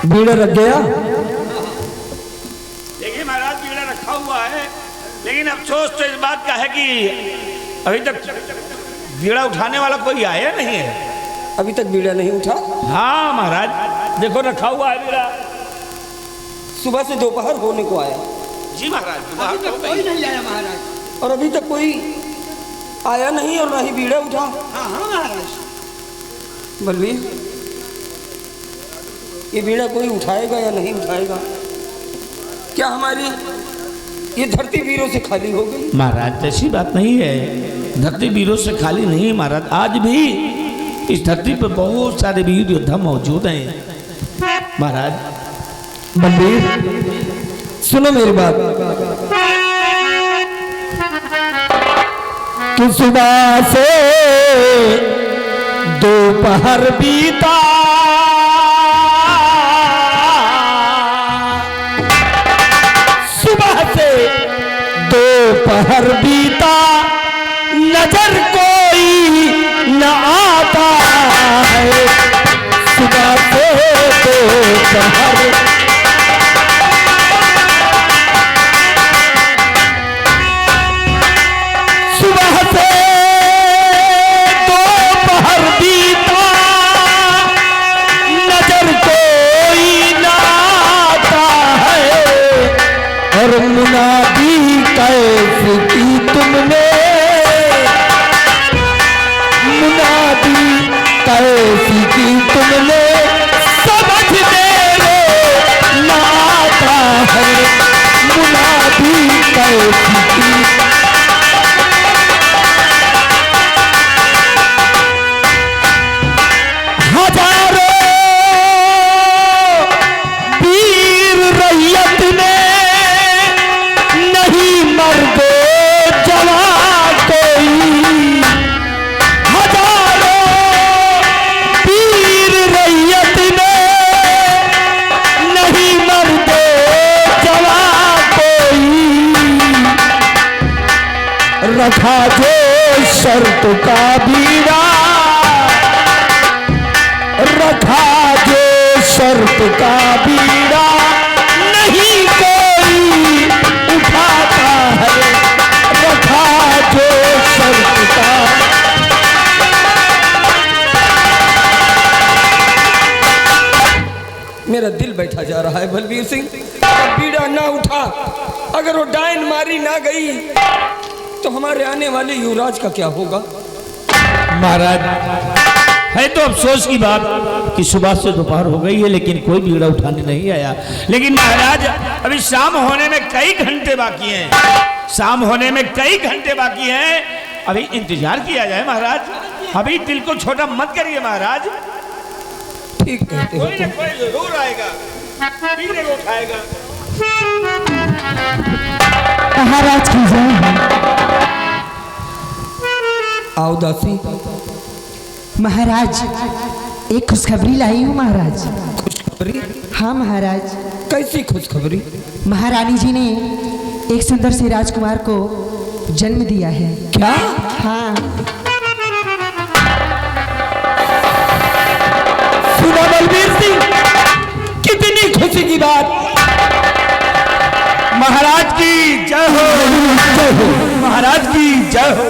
बीड़ा रख गया। देखिए महाराज बीड़ा रखा हुआ है, लेकिन अफसोस तो इस बात का है कि अभी तक बीड़ा उठाने वाला कोई आया नहीं है। अभी तक बीड़ा नहीं उठा। हाँ महाराज, देखो रखा हुआ है बीड़ा। सुबह से दोपहर होने को आया। जी महाराज, अभी तक कोई नहीं आया महाराज। और अभी तक कोई आया नहीं और ना ही बीड़ा उठा। हाँ हाँ महाराज। बलवीर, ये बीड़ा कोई उठाएगा या नहीं उठाएगा? क्या हमारी ये धरती वीरों से खाली हो गई? महाराज ऐसी बात नहीं है, धरती वीरों से खाली नहीं है महाराज। आज भी इस धरती पर बहुत सारे वीर योद्धा मौजूद हैं महाराज। बलवीर सुनो मेरी बात। कि सुबह से दोपहर बीता, सुबह से दोपहर बीता, नजर कोई न आता है। सुबह से दोपहर, सुबह से दोपहर बीता, नजर कोई न आता है। और मुनादी कैसी की तुमने, मुनादी कैसी की तुमने, समझ मेरे न आता है। मुनादी कैसी की, हजारों वीर रैयत ने नहीं मर्दे जवान कोई। हजारों वीर रैयत ने नहीं मर्दे जवान कोई। रखा जो शर्त का बीड़ा, रखा जो शर्त का बीड़ा, नहीं कोई उठाता है। रखा जो शर्त का, मेरा दिल बैठा जा रहा है बलवीर सिंह। बीड़ा ना उठा, अगर वो डायन मारी ना गई तो हमारे आने वाले युवराज का क्या होगा? महाराज है तो अफसोस की बात कि सुबह से दोपहर हो गई है, लेकिन कोई बीड़ा उठाने नहीं आया। लेकिन महाराज अभी शाम होने में कई घंटे बाकी हैं, शाम होने में कई घंटे बाकी हैं। अभी इंतजार किया जाए महाराज, अभी दिल को छोटा मत करिए महाराज। ठीक कहते हो कोई ना कोई जरूर आएगा, बीड़े को उठाएगा। महाराज की जय हो। आओ दासी। महाराज एक खुशखबरी लाई हूँ महाराज। खुशखबरी? हाँ महाराज। कैसी खुशखबरी? महारानी जी ने एक सुंदर से राजकुमार को जन्म दिया है। क्या? हाँ। सुना बलवीर सिंह, कितनी खुशी की बात। महाराज की जय हो, जय हो। महाराज की जय हो,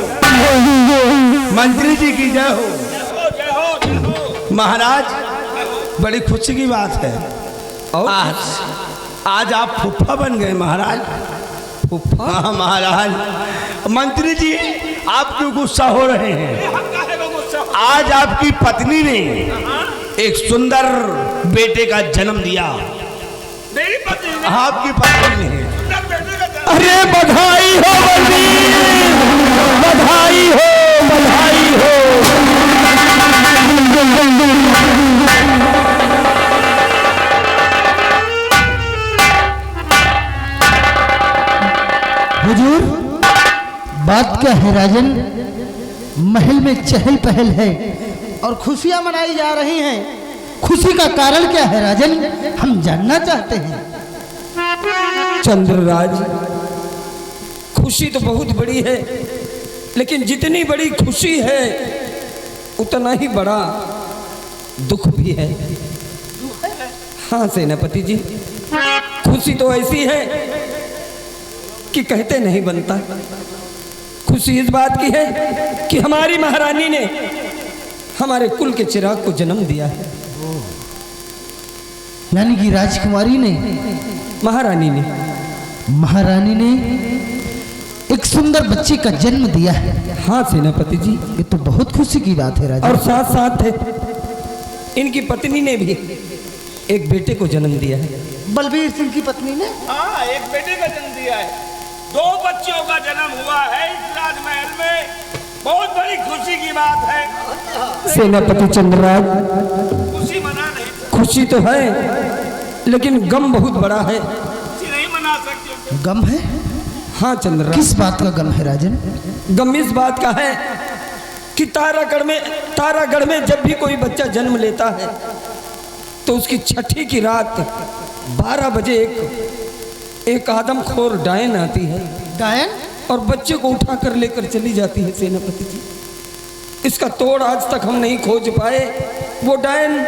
मंत्री जी की जय हो। महाराज बड़ी खुशी की बात है। आज आप फुफ्फा बन गए महाराज। फुफ्फा? हाँ महाराज, मंत्री जी आप क्यों गुस्सा हो रहे हैं? आज आपकी पत्नी ने एक सुंदर बेटे का जन्म दिया। मेरी पत्नी ने? आपकी पत्नी ने। अरे बधाई हो बलवीर, बधाई हो, बधाई हो। हुजूर बात क्या है राजन, महल में चहल पहल है और खुशियां मनाई जा रही हैं। खुशी का कारण क्या है राजन, हम जानना चाहते हैं। चंद्रराज, खुशी तो बहुत बड़ी है, लेकिन जितनी बड़ी खुशी है उतना ही बड़ा दुख भी है। हाँ सेनापति जी, खुशी तो ऐसी है कि कहते नहीं बनता। खुशी इस बात की है कि हमारी महारानी ने हमारे कुल के चिराग को जन्म दिया है। यानी कि राजकुमारी ने, महारानी ने एक सुंदर बच्चे का जन्म दिया है। हाँ सेनापति जी, ये तो बहुत खुशी की बात है राजा। और साथ साथ इनकी पत्नी ने भी एक बेटे को जन्म दिया है। बलबीर सिंह की पत्नी ने, हाँ, एक बेटे का जन्म दिया है। 2 बच्चों का जन्म हुआ है इस राजमहल में। बहुत बड़ी खुशी की बात है। सेनापति चंद्रराज, खुशी मना नहीं, खुशी तो है लेकिन गम बहुत बड़ा है। खुशी नहीं मना सकते। गम है? हाँ चंद्रराज। किस बात का गम है राजन? गम इस बात का है कि तारागढ़ में जब भी कोई बच्चा जन्म लेता है तो उसकी छठी की रात 12 बजे एक आदमखोर डायन आती है। डायन? और बच्चे को उठाकर लेकर चली जाती है सेनापति जी। इसका तोड़ आज तक हम नहीं खोज पाए। वो डायन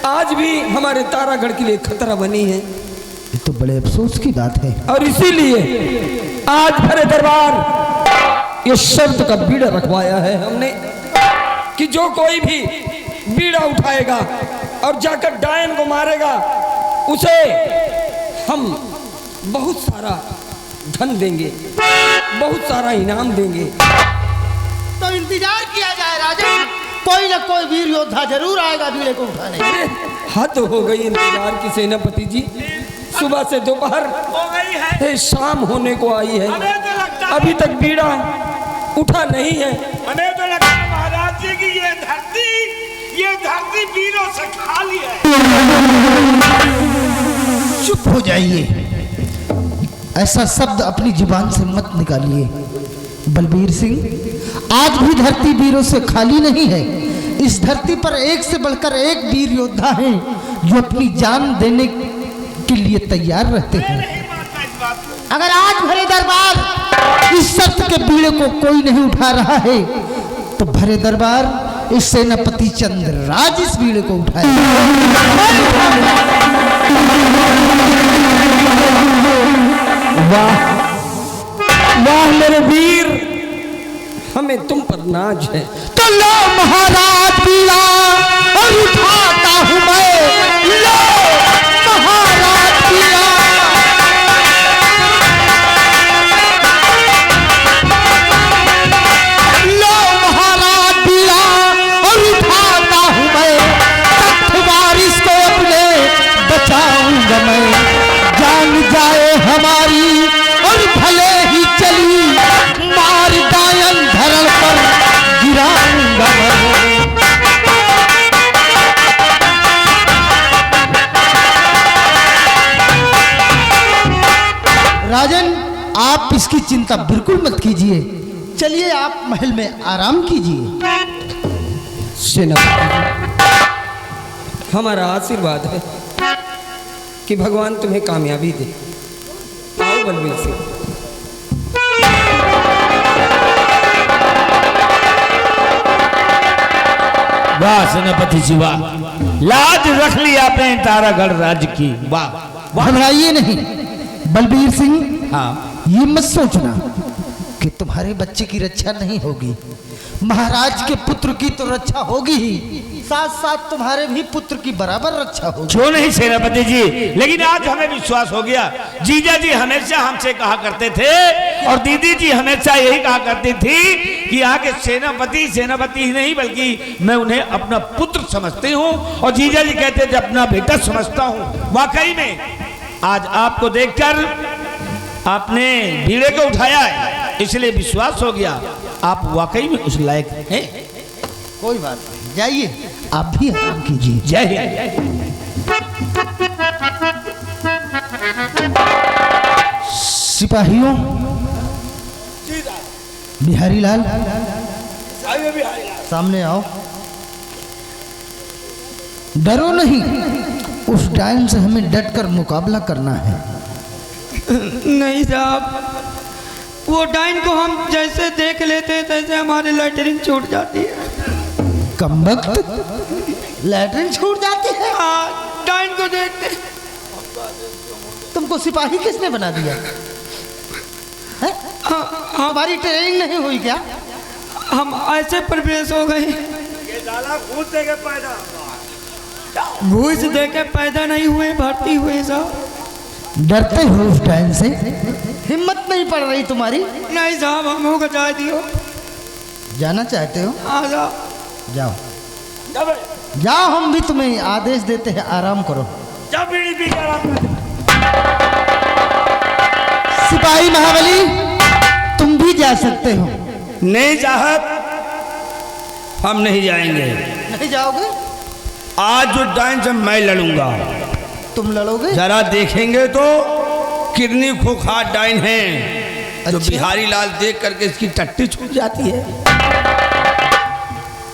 आज भी हमारे तारागढ़ के लिए खतरा बनी है। ये तो बड़े अफसोस की बात है। और इसीलिए आज भरे दरबार ये शब्द का बीड़ा रखवाया है हमने कि जो कोई भी बीड़ा उठाएगा और जाकर डायन को मारेगा उसे हम बहुत सारा धन देंगे, बहुत सारा इनाम देंगे। तो इंतजार किया जाए राजन, कोई ना कोई वीर योद्धा जरूर आएगा बीड़े को उठाने। हद हो गई इंतजार की सेनापति जी। सुबह से दोपहर हो गई है, शाम होने को आई है, हमें तो लगता है अभी तक बीड़ा उठा नहीं है। हमें तो लगता है महाराज जी की ये धरती वीरों से खाली है। चुप हो जाइए, ऐसा शब्द अपनी जुबान से मत निकालिए। बलबीर सिंह, आज भी धरती वीरों से खाली नहीं है। इस धरती पर एक से बढ़कर एक वीर योद्धा हैं जो अपनी जान देने के लिए तैयार रहते हैं। अगर आज भरे दरबार इस शर्त के बीड़े को कोई नहीं उठा रहा है तो भरे दरबार इस सेनापति चंद्रराज इस बीड़े को उठाएगा। वाह वाह मेरे वीर, हमें तुम पर नाज है। तो लो महाराज बीड़ा और उठाता हूं मैं, लो महाराज बीड़ा। लो महाराज बीड़ा और उठाता हूं मैं, तख्त वारिस को अपने बचाऊंगा मैं। जान जाए हमारी और भले ही चली, मार डायन धरल पर गिराऊंगा मैं। राजन, आप इसकी चिंता बिल्कुल मत कीजिए। चलिए आप महल में आराम कीजिए। सेनापति, हमारा आशीर्वाद है कि भगवान तुम्हें कामयाबी दे। आओ बलबीर सिंह। वाह सेनापति जी वाह, लाज रख ली आपने तारागढ़ राज्य की। वाह। घबराइए नहीं बलबीर सिंह, हाँ, ये मत सोचना कि तुम्हारे बच्चे की रक्षा नहीं होगी। महाराज के पुत्र की तो रक्षा होगी ही, साथ साथ तुम्हारे भी पुत्र की बराबर रक्षा होगी। क्यों नहीं सेनापति जी, लेकिन आज हमें विश्वास हो गया। जीजा जी हमेशा हमसे कहा करते थे और दीदी जी हमेशा यही कहा करती थी कि आगे सेनापति ही नहीं बल्कि मैं उन्हें अपना पुत्र समझती हूँ, और जीजा जी कहते थे अपना बेटा समझता हूँ। वाकई में आज आपको देखकर आपने बीड़े को उठाया है, इसलिए विश्वास हो गया आप वाकई में उस लायक हैं। कोई बात नहीं, जाइए आप भी आराम कीजिए। जय हिंद। सिपाहियों, बिहारी लाल सामने आओ। डरो नहीं, उस डायन से हमें डटकर मुकाबला करना है। नहीं साहब, वो डाइन को हम जैसे देख लेते हैं तैसे हमारी लैटरिन छूट जाती है। कमबख्त, लैटरिन छूट जाती है। हाँ, डाइन को देखते तुमको सिपाही किसने बना दिया है? हमारी ट्रेनिंग नहीं हुई क्या? हम ऐसे प्रवेश हो गए, ये साला घूस दे के पैदा घूस दे के पैदा नहीं हुए, भर्ती हुए साहब। डरते हो उस टाइम से? हिम्मत नहीं पड़ रही तुम्हारी? नहीं साहब, हमको को जा दियो। जाना चाहते हो? हाँ साहब। जाओ जाओ, हम भी तुम्हें आदेश देते हैं, आराम करो। जा बीड़ी पी के आराम कर। सिपाही महाबली, तुम भी जा सकते हो। नहीं साहब, हम नहीं जाएंगे। नहीं जाओगे? आज जो डाइन से मैं लड़ूंगा। तुम लड़ोगे? जरा देखेंगे तो कितनी खूंखार डाइन है जो अच्छा। बिहारी लाल देख करके इसकी टट्टी छूट जाती है।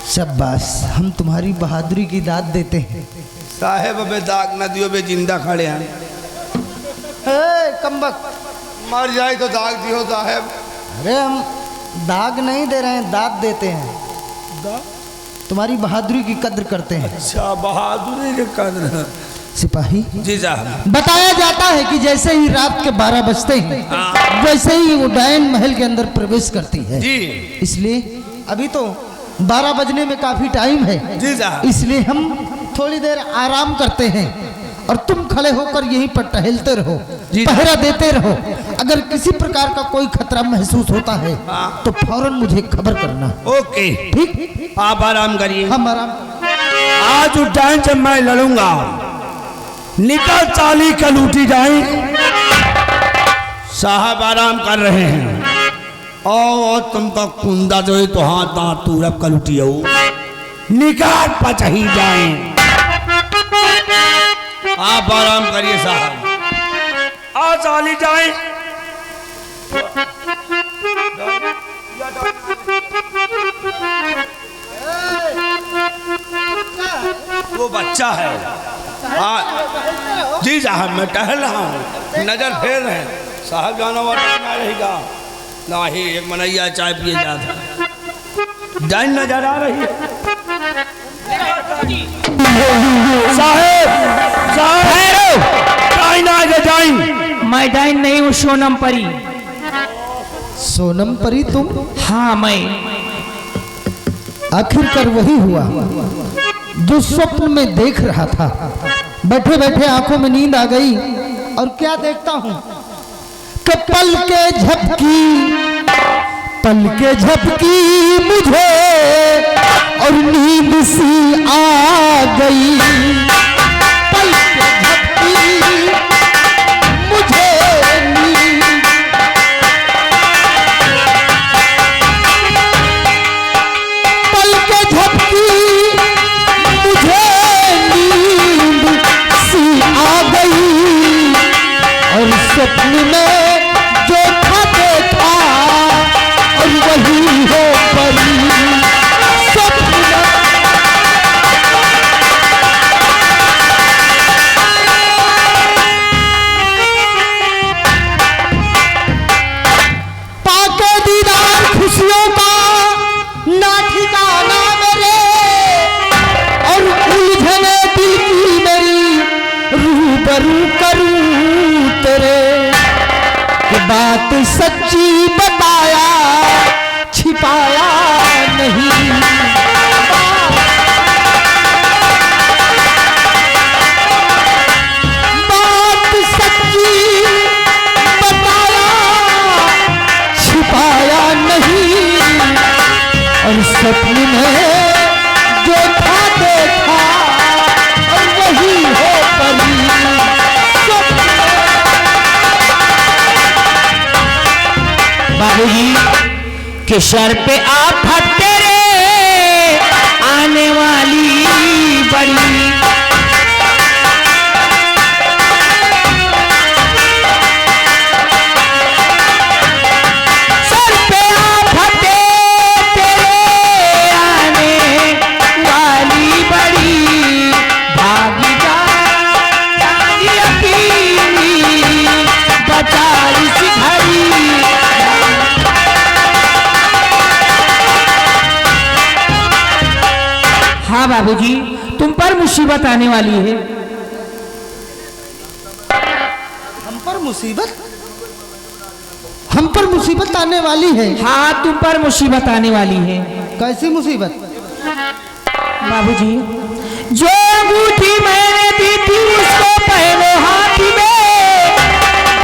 शाबाश, हम तुम्हारी बहादुरी की दाद देते हैं। साहेब अबे दाग नदियों में जिंदा खड़े हैं। कमबक, मर जाए तो दाग दियो साहेब। अरे हम दाग नहीं दे रहे हैं, दाद देते हैं। तुम्हारी बहादुरी की कद्र करते हैं। अच्छा, बहादुरी के कदर। सिपाही जी साहब। बताया जाता है कि जैसे ही रात के 12 बजते हैं वैसे ही वो डायन महल के अंदर प्रवेश करती है जी। इसलिए अभी तो 12 बजने में काफी टाइम है जी साहब। इसलिए हम थोड़ी देर आराम करते हैं और तुम खड़े होकर यहीं पर टहलते रहो, पहरा देते रहो। अगर किसी प्रकार का कोई खतरा महसूस होता है तो फौरन मुझे खबर करना। ओके ठीक, आप आराम करिए। हम आराम। आज उस डाइन से मैं लड़ूंगा। निकल चाली का लूटी डाइन। साहब आराम कर रहे हैं और तुमका कुंदा जो है तो हाथ दांत तूरब का लुटी हो निकाल पचही जाए। आप आराम करिए साहब। आ चाली जाए। वो बच्चा है। हाँ जी साहब, मैं टहल रहा हूँ, नजर फेर रहे हैं। साहब जाना वाला ना रहेगा ना ही एक मनैया चाय पिए जाता। डाइन नजर आ रही है। साहब साहब, डाइन आ गए। डाइन? मैं डाइन नहीं हूँ, सोनम परी। सोनम परी तुम? हाँ मैं। आखिरकार वही हुआ जो स्वप्न में देख रहा था। बैठे बैठे आंखों में नींद आ गई और क्या देखता हूं कि पल के झपकी मुझे और नींद सी आ गई। पल के झपकी मुझे नींद, पल के झपकी मुझे नींद सी आ गई और सपने में जो था देखा और वही हो परी। सपना पाके दीदार खुशियों का ना ठिकाना मेरे और उलझने दिल की मेरी रूबरू करूं तेरे। कि बात सच्ची बताया छिपाया नहीं। बात सच्ची बताया छिपाया नहीं और सपने में जो था देखा और वही हो परी। बाबूजी के सर पे आफत तेरे आने वाली बड़ी। सर पे आफत तेरे आने वाली बड़ी। भागी जा जानी अपनी बचा इस घड़ी। हाँ बाबूजी, तुम पर मुसीबत आने वाली है। हम पर मुसीबत आने वाली है। हाँ, तुम पर मुसीबत आने वाली है। कैसी मुसीबत? बाबूजी, जो अंगूठी मैंने दी थी उसको पहनो हाथ में,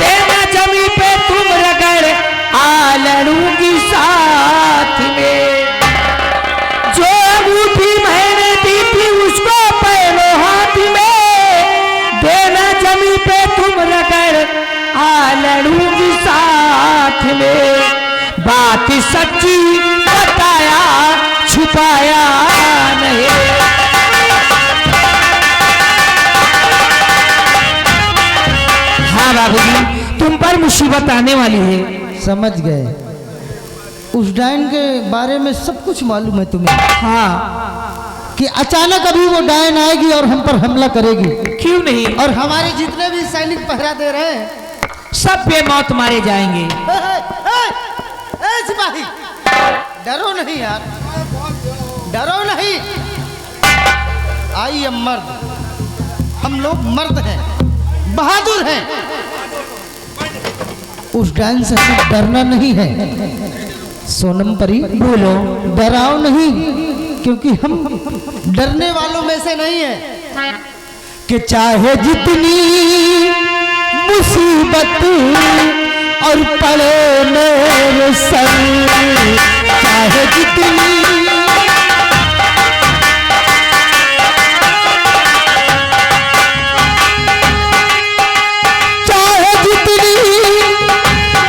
देना जमी पे तुम रगड़ आ लड़ूंगी साथ में। जो अंगूठी मैंने दी थी उसको पहनो हाथ में, देना जमी पे तुम रगड़ आ लड़ूंगी साथ में। बात सच्ची बताया छुपाया नहीं। हाँ बाबूजी, तुम पर मुसीबत आने वाली है। समझ गए। उस डायन के बारे में सब कुछ मालूम है तुम्हें? हाँ, कि अचानक अभी वो डायन आएगी और हम पर हमला करेगी। क्यों नहीं? और हमारे जितने भी सैनिक पहरा दे रहे हैं सब बेमौत मारे जाएंगे। सिपाही, डरो नहीं यार, डरो नहीं। आई एम मर्द, हम लोग मर्द हैं, बहादुर हैं। उस डायन से हमें डरना नहीं है। सोनम परी, बोलो। डराओ नहीं, क्योंकि हम डरने वालों में से नहीं है। कि चाहे जितनी मुसीबत और पड़े मेरे सर, चाहे जितनी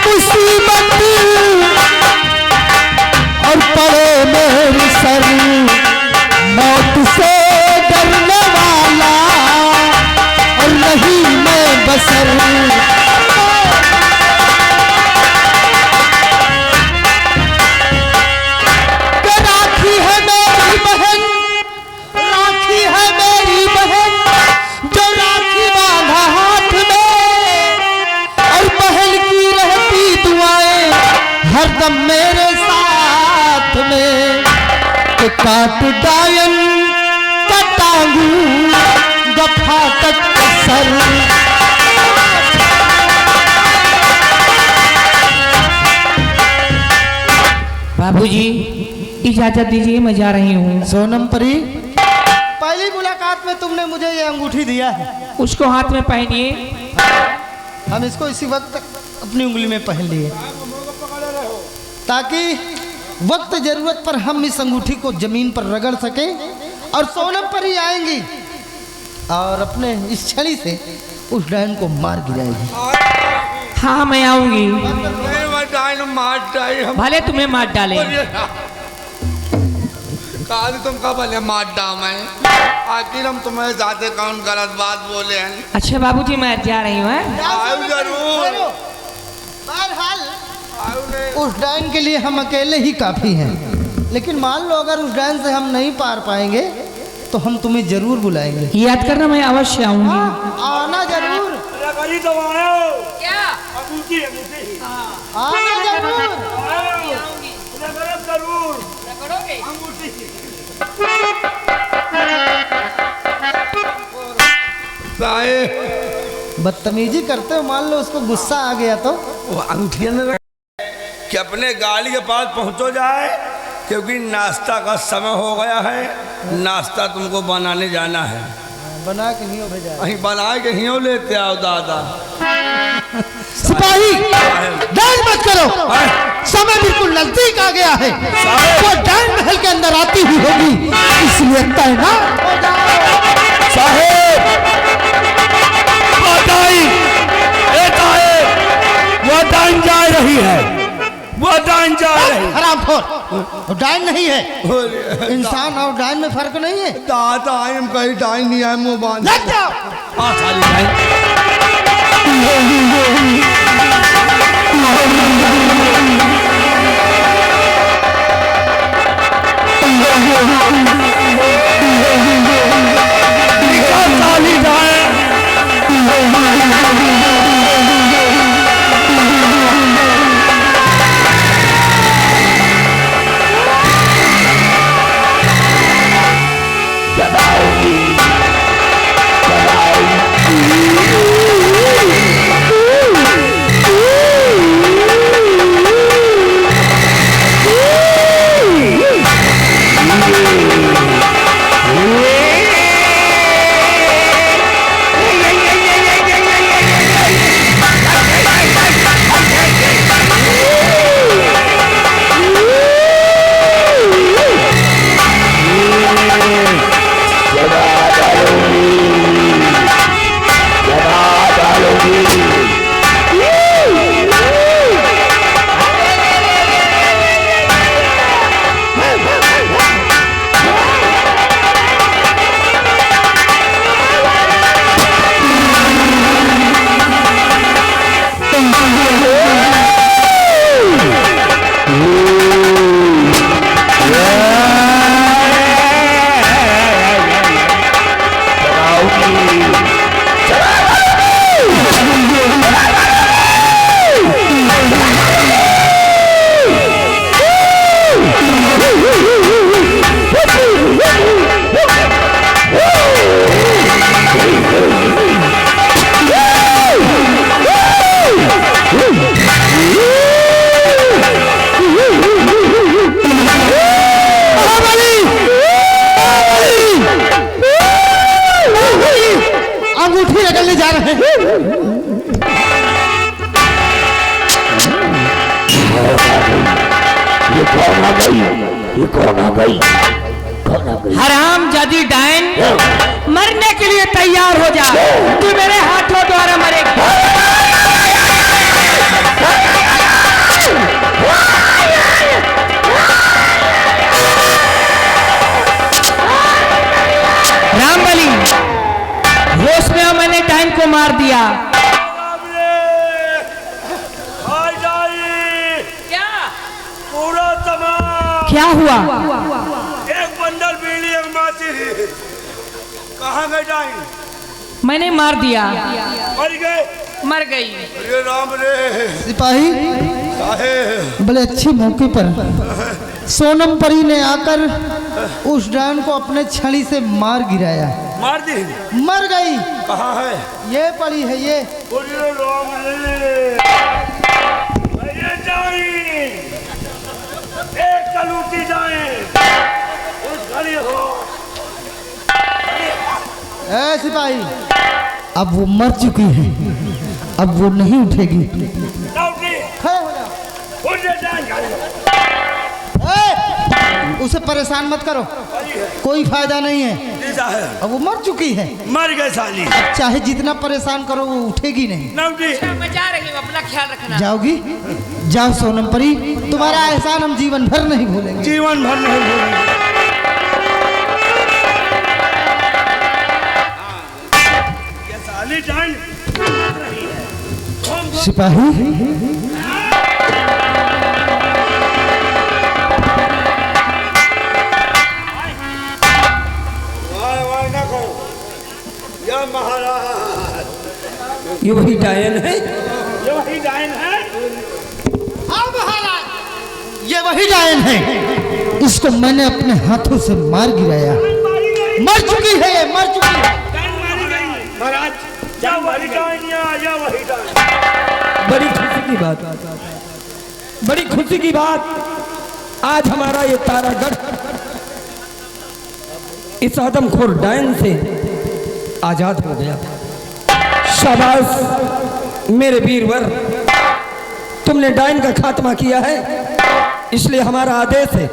मुसीबत और पड़े मेरे सर, मौत से डरने वाला और नहीं मैं बसर। राखी है मेरी बहन, राखी है मेरी बहन, जो राखी बांधा हाथ में, और बहन की रहती दुआएं हरदम मेरे साथ में। कि काट डायन कटांगू गफा तक सर। बाबूजी, इजाजत दीजिए, मैं जा रही हूँ। सोनम परी, पहली मुलाकात में तुमने मुझे ये अंगूठी दिया है, उसको हाथ में पहनिए। हम इसको इसी वक्त अपनी उंगली में पहन लिए, ताकि वक्त जरूरत पर हम इस अंगूठी को जमीन पर रगड़ सकें। और सोनम परी आएंगी और अपने इस छड़ी से उस डायन को मार गिराएगी। हाँ, मैं आऊंगी, भले तुम्हें मार डाले। काल तुमका भले मार डामे, आखिर हम तुम्हें जाते कौन गलत बात बोले हैं। अच्छा बाबूजी, मैं जा रही हूँ। आयु जरूर। बहरहाल उस डायन के लिए हम अकेले ही काफी हैं, लेकिन मान लो अगर उस डायन से हम नहीं पार पाएंगे तो हम तुम्हें जरूर बुलाएंगे। याद करना, मैं अवश्य आऊंगी। आना जरूर, क्या? आना जरूर। बदतमीजी करते हो, मान लो उसको गुस्सा आ गया तो वो अंगूठिया ने कि अपने गाड़ी के पास पहुंचो जाए, क्योंकि नाश्ता का समय हो गया है। नाश्ता तुमको बनाने जाना है। बना के नहीं भेजा। वहीं बना के ही लेते आओ दादा। सिपाही, डायन मत करो, समय बिल्कुल नजदीक आ गया है। वो डायन महल के अंदर आती हुई होगी, इसलिए तय ना हो जाओ। साहेब, वो डायन जा रही है, वो डायन जा रही है। हरामखोर, वो डायन नहीं है। इंसान और डायन में फर्क नहीं है। दादा हम कहीं डाइन नहीं आए, मुँह बांध लग जाओ। साली डायन। साली डायन। चलाओगी, चलाओगी। ये कौन आ गई? ये कौन आ गई? कौन आ गई? हराम जादी डायन, मरने के लिए तैयार हो जा, तू मेरे हाथों द्वारा मरेगा। रामबली, होश में मैंने डायन को मार दिया। पूरा तमाम क्या हुआ? एक बंडल बीड़ी एक माची। कहाँ गए डाइन? मैंने मार दिया। मर गए? मर गई। अरे राम रे सिपाही, साहेब, बड़े अच्छे मौके पर सोनम परी ने आकर उस डायन को अपने छड़ी से मार गिराया। मार दी? मर गई। कहाँ है? ये पड़ी है ये। अरे राम रे, अरे डाइन, एक कलूटी डाइन, उस घड़ी हो। ए सिपाही, अब वो मर चुकी है, अब वो नहीं उठेगी। लौटी, खड़े हो जाओ। उठ जा डाइन घड़ी। उसे परेशान मत करो, कोई फायदा नहीं है, जी साहब, अब वो मर चुकी है। मर गए साली। चाहे जितना परेशान करो वो उठेगी नहीं। लौटी, मैं जा रही हूँ, अपना ख्याल रखना। जाओगी? जाओ सोनम परी, तुम्हारा एहसान हम जीवन भर नहीं भूलेंगे। जीवन भर नहीं भूलेंगे। ये साली डाइन रही है। सिपाही, या महाराज, ये वही डायन है? ये वही डाइन है? ये वही डायन है, इसको मैंने अपने हाथों से मार गिराया। मर चुकी है ये, मर चुकी है। डाइन मारी गई महाराज। या वही डाइन या वही डाइन। बड़ी खुशी की बात, बड़ी खुशी की बात, आज हमारा ये तारागढ़ इस आदमखोर डायन से आजाद हो गया। शाबाश मेरे वीरवर, तुमने डायन का खात्मा किया है, इसलिए हमारा आदेश है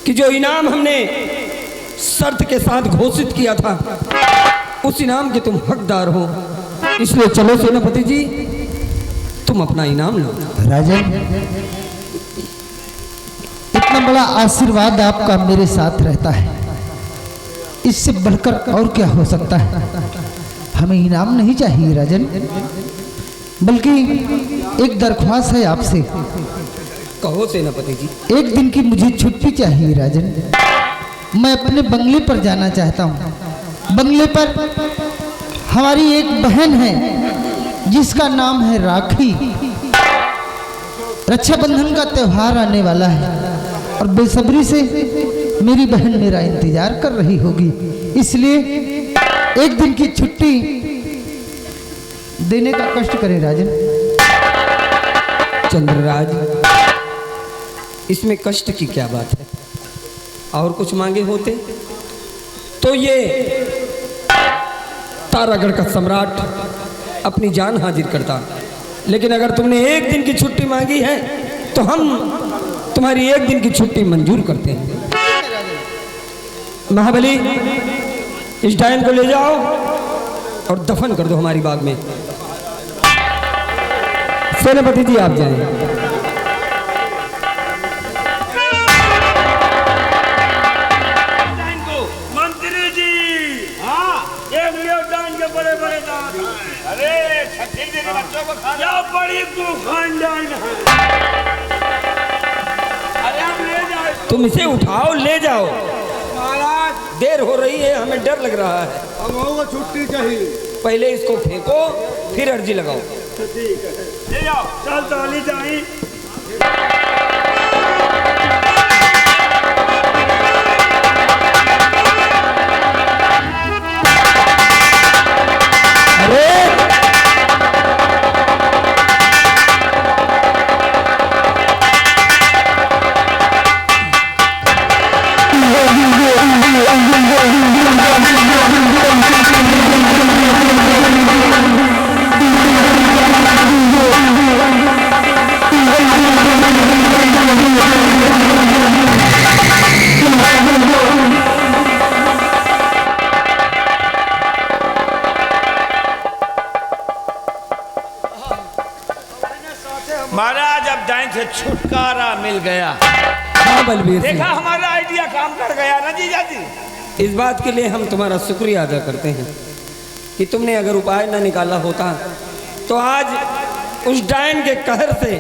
कि जो इनाम हमने शर्त के साथ घोषित किया था, उस इनाम के तुम हकदार हो। इसलिए चलो सेनापति जी, तुम अपना इनाम लो। राजन, इतना बड़ा आशीर्वाद आपका मेरे साथ रहता है, इससे बढ़कर और क्या हो सकता है। हमें इनाम नहीं चाहिए राजन, बल्कि एक दरख्वास्त है आपसे। कहो सेनापति जी। एक दिन की मुझे छुट्टी चाहिए राजन, मैं अपने बंगले पर जाना चाहता हूँ। बंगले पर हमारी एक बहन है जिसका नाम है राखी। रक्षाबंधन का त्योहार आने वाला है और बेसब्री से मेरी बहन मेरा इंतजार कर रही होगी, इसलिए एक दिन की छुट्टी देने का कष्ट करें राजन। चंद्रराज, इसमें कष्ट की क्या बात है? और कुछ मांगे होते तो ये तारागढ़ का सम्राट अपनी जान हाजिर करता, लेकिन अगर तुमने एक दिन की छुट्टी मांगी है तो हम तुम्हारी एक दिन की छुट्टी मंजूर करते हैं। महाबली, इस डायन को ले जाओ और दफन कर दो हमारी बाग में। सेनापति जी आप जाएं। मंत्री जी, हाँ, एक डाइन के बड़े बड़े दांत हैं। अरे छत्तीस दिन बच्चों को खा, क्या बड़ी तूफान डाइन है। अरे हम ले जाए। तुम इसे उठाओ, ले जाओ। महाराज, देर हो रही है, हमें डर लग रहा है। हम होगा छुट्टी चाहिए। पहले इसको फेंको, फिर अर्जी लगाओ। ठीक है, ले जाओ। चल ताली जाई। अरे महाराज अब डाइन से छुटकारा मिल गया। हाँ बलबीर सिंह, देखा हमारा आइडिया काम कर गया ना जीजा जी। इस बात के लिए हम तुम्हारा शुक्रिया अदा करते हैं कि तुमने अगर उपाय न निकाला होता तो आज उस डायन के कहर से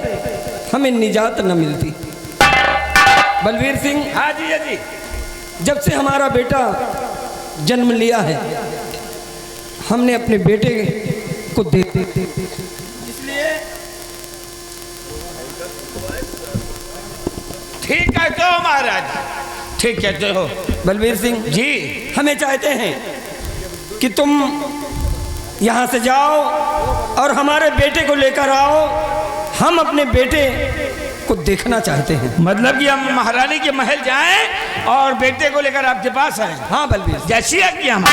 हमें निजात न मिलती। बलबीर सिंह, हाँ जीजा जी। जब से हमारा बेटा जन्म लिया है हमने अपने बेटे को इसलिए ठीक कहते हो महाराज, ठीक कहते हो। बलबीर सिंह जी हमें चाहते हैं कि तुम यहाँ से जाओ और हमारे बेटे को लेकर आओ। हम अपने बेटे को देखना चाहते हैं। मतलब कि हम महारानी के महल जाएं और बेटे को लेकर आपके पास आए। हाँ बलबीर, जैसी आज्ञा हम।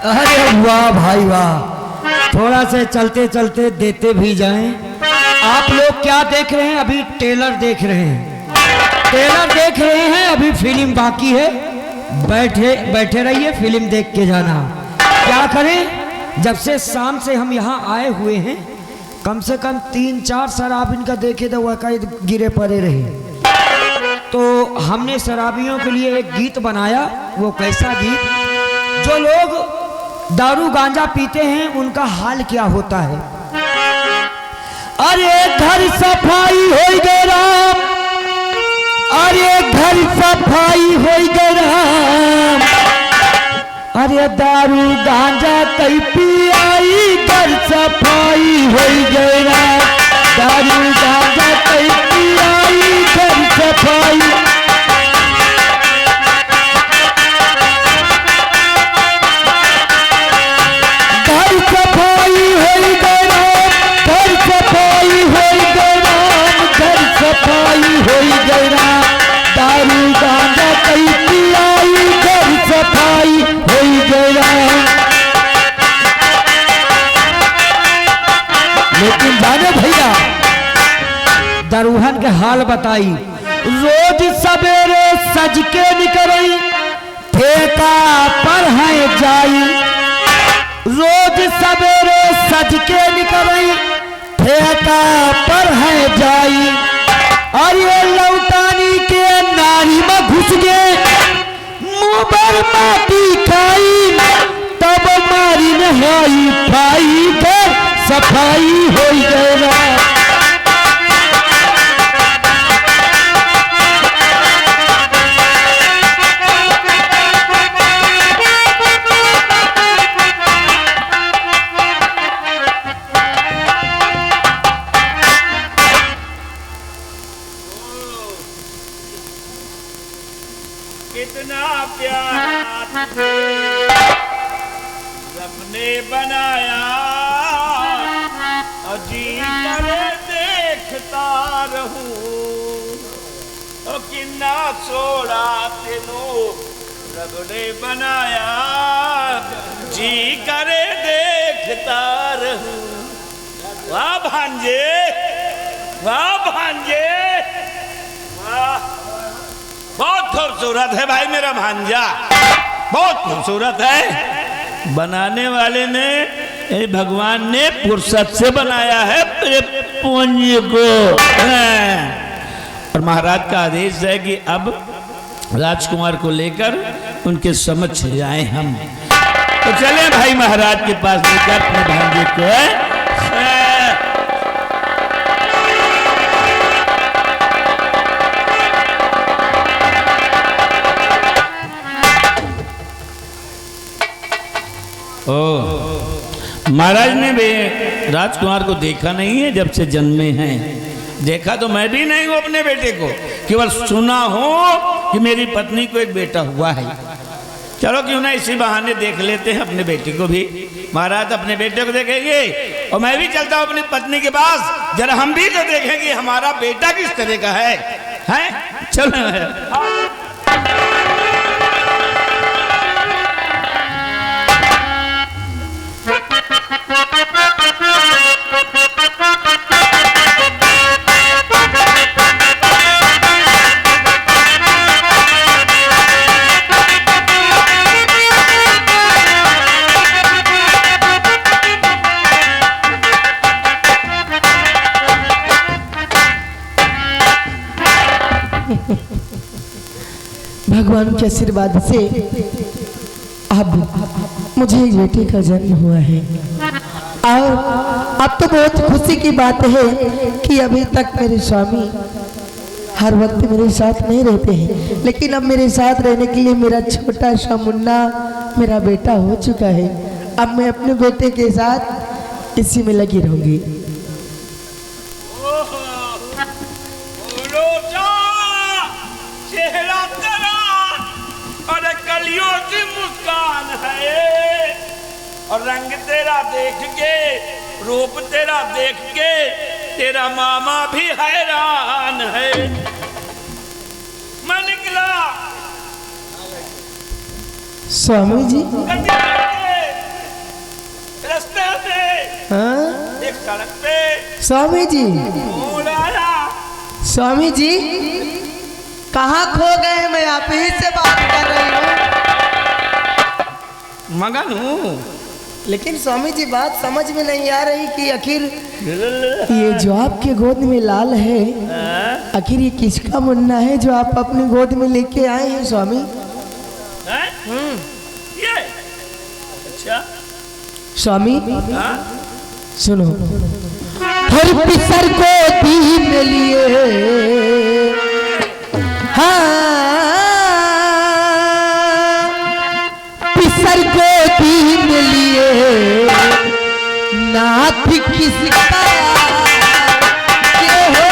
अरे वाह भाई वाह, थोड़ा से चलते चलते देते भी जाएं। आप लोग क्या देख रहे हैं? अभी ट्रेलर देख रहे हैं, ट्रेलर देख रहे हैं, अभी फिल्म बाकी है। बैठे बैठे रहिए, फिल्म देख के जाना। क्या करें, जब से शाम से हम यहाँ आए हुए हैं कम से कम 3-4 शराब इनका देखे तो वह गिरे पड़े रहे। तो हमने शराबियों के लिए एक गीत बनाया। वो कैसा गीत? जो लोग दारू गांजा पीते हैं उनका हाल क्या होता है। अरे घर सफाई हो गए राम, अरे घर सफाई हो गए राम, अरे दारू गांजा कई पियाई घर सफाई हो गए राम, दारू गांजा कई पियाई घर सफाई। घर सफाई हो गए राम, घर सफाई हो गए राम, घर सफाई हो गए राम, दारू गांजा कई पियाई घर सफाई हो गए राम। लेकिन जाने भैया दरुहन के हाल बताई। रोज सवेरे सज के निकलई ठेका पर है जाई, रोज सवेरे सज के निकलई ठेका पर है जाई। अरे लौटानी के नारी में घुस गए मुंह पर माटी खाई, तब मारी नहाई फाई कर सफाई हो गए। कितना प्यार रब ने बनाया और जी करे देखता रहूं, और किन्ना सोड़ा तेनू रब ने बनाया जी करे देखता रहूं। वाह भांजे, वाह भांजे, वाह। बहुत खूबसूरत है भाई मेरा भांजा, बहुत खूबसूरत है। बनाने वाले ने, भगवान ने फुर्सत से बनाया है मेरे पुंज को। और महाराज का आदेश है कि अब राजकुमार को लेकर उनके समझ जाए हम। तो चले भाई महाराज के पास लेकर अपने भांजे को। महाराज ने भी राजकुमार को देखा नहीं है जब से जन्मे हैं। देखा तो मैं भी नहीं हूं अपने बेटे को, केवल सुना हो कि मेरी पत्नी को एक बेटा हुआ है। चलो क्यों ना इसी बहाने देख लेते हैं अपने बेटे को भी। महाराज अपने बेटे को देखेंगे और मैं भी चलता हूं अपनी पत्नी के पास, जरा हम भी तो देखेंगे हमारा बेटा किस तरह का है, हैं? चलो। भगवान के आशीर्वाद से अब मुझे एक बेटे का जन्म हुआ है और अब तो बहुत खुशी की बात है कि अभी तक मेरे स्वामी हर वक्त मेरे साथ नहीं रहते हैं, लेकिन अब मेरे साथ रहने के लिए मेरा छोटा सा मुन्ना मेरा बेटा हो चुका है। अब मैं अपने बेटे के साथ इसी में लगी रहूंगी। चेहरा तेरा और कलियों की मुस्कान है और रंग तेरा देख के, रूप तेरा देख के तेरा मामा भी हैरान है। मैं निकला स्वामी जी रास्ते से हाँ एक सड़क पे स्वामी जी, मोड़ आया। स्वामी जी कहाँ खो गए? मैं आप ही से बात कर रही हूँ। मगन हूँ, लेकिन स्वामी जी बात समझ में नहीं आ रही कि आखिर ये जो आपके गोद में लाल है, आखिर ये किसका मुन्ना है जो आप अपनी गोद में लेके आए हैं स्वामी? ये अच्छा स्वामी हाँ? सुनो, हर पिसर को दीन लिए हाँ पिसर को दीन लिए नाथ किसका ये हो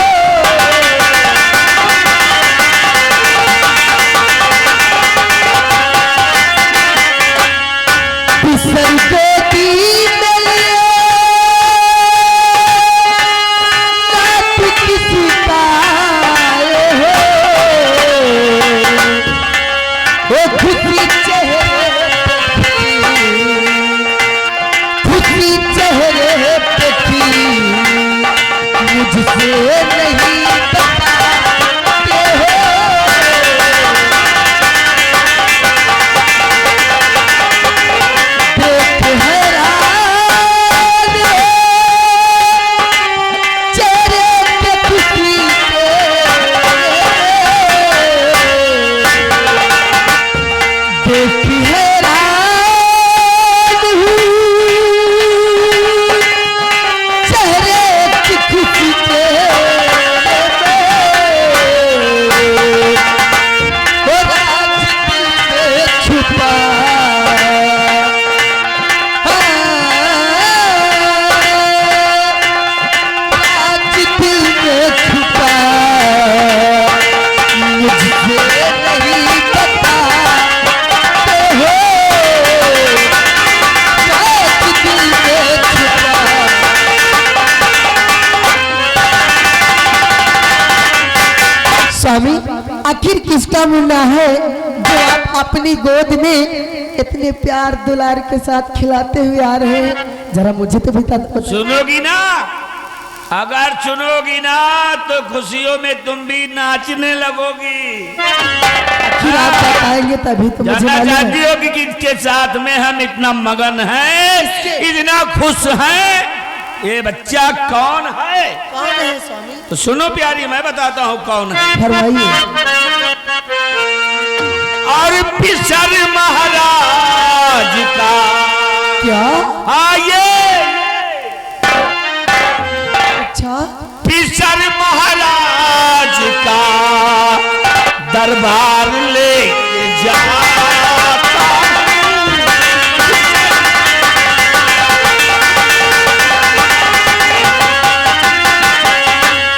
पिसर को दीन लिए नाथ किसका ये हो वो खुशी चेहरे पे थी मुझसे नहीं बताते हो देख हैरान चेहरे पे खुशी देख हैरान हूँ चेहरे की खुशी पे वो राज दिल में छुपा राज दिल में छुपा मुझसे नहीं बताते हो राज दिल में छुपा। स्वामी आखिर किसका मुन्ना है जो आप अपनी गोद में इतने प्यार दुलार के साथ खिलाते हुए आ रहे हैं? जरा मुझे तो बता दो। सुनोगी ना? अगर सुनोगी ना तो खुशियों में तुम भी नाचने लगोगी। आखिर आप बताएंगे तभी तो मुझे जानना मालूम चाहती है। हो कि किसके साथ में हम इतना मगन हैं, इतना खुश हैं? ये बच्चा कौन है? कौन है स्वामी? तो सुनो प्यारी, मैं बताता हूँ कौन है। फरमाइए। और पिसर महाराज का क्या? आइए अच्छा पिसर महाराज का दरबार ले जाता हूँ।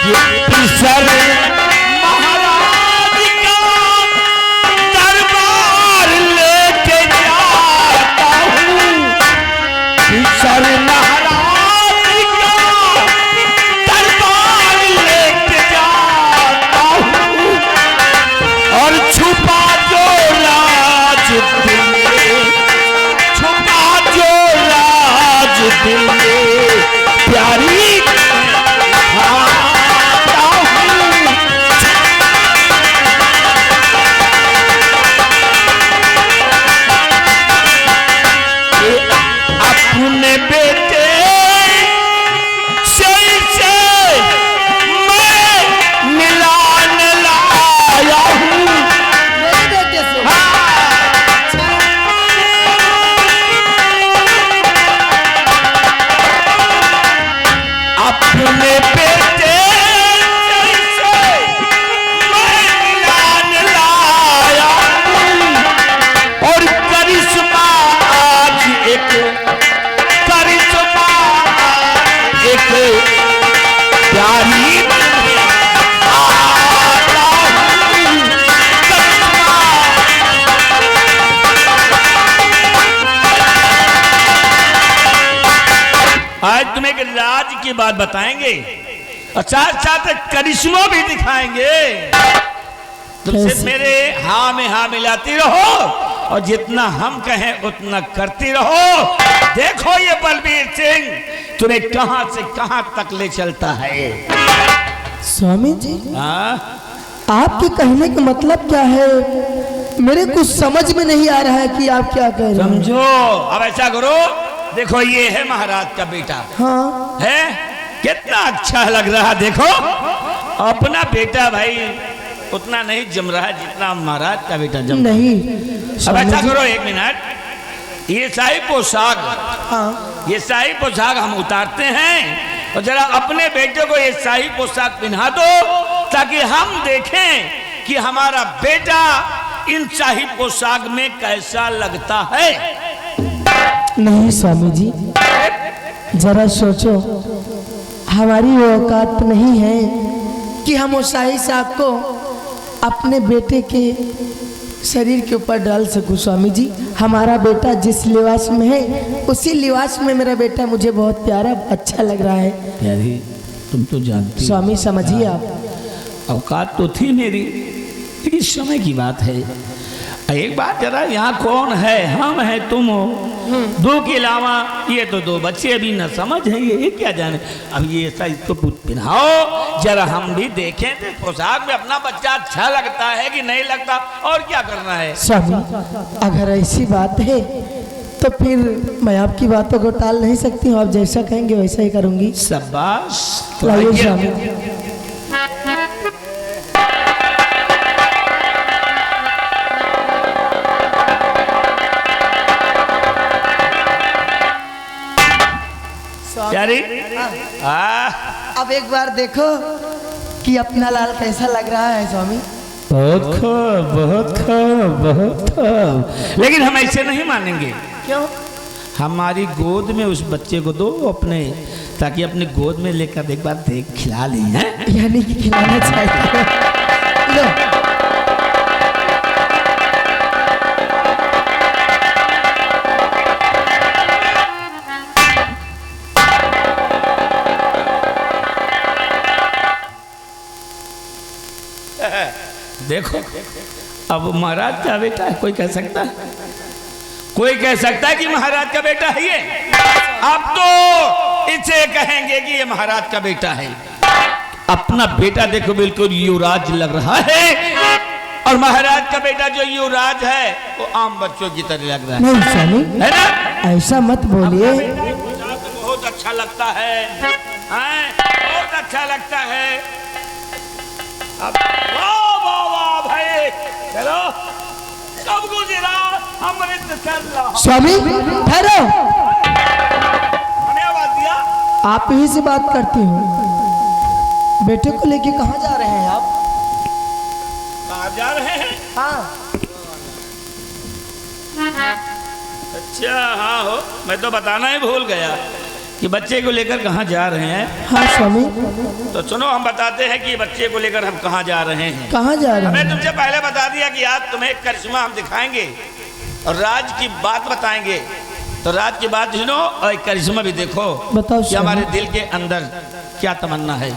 ये पिसर महाराज का दरबार लेके जाता हूँ। पिसर महाराज का दरबार लेके जाता हूँ और छुपा जो एक प्यारी आता हूँ करिश्मा। आज तुम्हें एक राज की बात बताएंगे और साथ साथ करिश्मा भी दिखाएंगे। तुम सिर्फ मेरे हाँ में हाँ मिलाती रहो और जितना हम कहें उतना करती रहो। देखो ये बलबीर सिंह तुम्हें कहां से कहां तक ले चलता है। स्वामी जी, हाँ? आपके कहने का मतलब क्या है? मेरे कुछ समझ में नहीं आ रहा है कि आप क्या कह रहे हैं। समझो, अब ऐसा करो, देखो ये है महाराज का बेटा। हाँ, है कितना अच्छा लग रहा, देखो अपना बेटा भाई उतना नहीं जम रहा जितना महाराज का बेटा जम रहा। नहीं अब स्वामी ऐसा जी। करो, एक मिनट, ये शाही पोशाक, हाँ, ये शाही पोशाक हम उतारते हैं और जरा अपने बेटे को ये शाही पोशाक पहना दो ताकि हम देखें कि हमारा बेटा इन शाही पोशाक में कैसा लगता है। नहीं स्वामी जी, जरा सोचो, हमारी वो औकात नहीं है कि हम उस शाही साहब को अपने बेटे के शरीर के ऊपर डाल सकूं। स्वामी जी, हमारा बेटा जिस लिबास में है उसी लिबास में मेरा बेटा मुझे बहुत प्यारा अच्छा लग रहा है। प्यारी, तुम तो जानती हो, स्वामी समझिए आप। औकात तो थी मेरी, लेकिन समय की बात है। एक बात जरा, यहाँ कौन है? हम है, तुम हो, दो के अलावा ये तो दो बच्चे अभी न समझ है, ये क्या जाने। अब ये ऐसा इसको पहनाओ, जरा हम भी देखें तो पोशाक में अपना बच्चा अच्छा लगता है कि नहीं लगता, और क्या करना है। स्वामी, अगर ऐसी बात है तो फिर मैं आपकी बातों को टाल नहीं सकती हूँ। आप जैसा कहेंगे वैसा ही करूँगी। शाबाश, लाइए स्वामी। प्यारी, अब एक बार देखो कि अपना लाल कैसा लग रहा है। स्वामी, बहुत खूब, बहुत खूब, बहुत खूब, लेकिन हम ऐसे नहीं मानेंगे। क्यों? हमारी गोद में उस बच्चे को दो अपने, ताकि अपने गोद में लेकर एक बार देख खिला लें। हैं? यानी कि खिलाना चाहिए। लो, देखो, अब महाराज का बेटा है, कोई कह सकता है, कोई कह सकता है कि महाराज का बेटा है ये। अब तो इसे कहेंगे कि ये महाराज का बेटा है। अपना बेटा देखो, बिल्कुल युवराज लग रहा है, और महाराज का बेटा जो युवराज है वो आम बच्चों की तरह लग रहा है। नहीं स्वामी, है ना? ऐसा मत बोलिए। बहुत अच्छा लगता है, बहुत अच्छा लगता है। अब वाह वाह वाह भाई, चलो सब गुजरा, अमृत चल रहा। स्वामी ठहरो, हमें आवाज दिया। आप ही से बात करती हूँ। बेटे को लेके कहाँ जा रहे हैं आप? कहाँ जा रहे हैं? हाँ, अच्छा, हाँ हो, मैं तो बताना ही भूल गया कि बच्चे को लेकर कहाँ जा रहे हैं। हाँ स्वामी, तो सुनो, हम बताते हैं कि बच्चे को लेकर हम कहाँ जा रहे हैं। कहाँ जा रहे हमें हैं? तुमसे पहले बता दिया कि आज तुम्हें एक करिश्मा हम दिखाएंगे और राज की बात बताएंगे। तो राज की बात सुनो और एक करिश्मा भी देखो बताओ कि स्वामी। हमारे दिल के अंदर क्या तमन्ना है।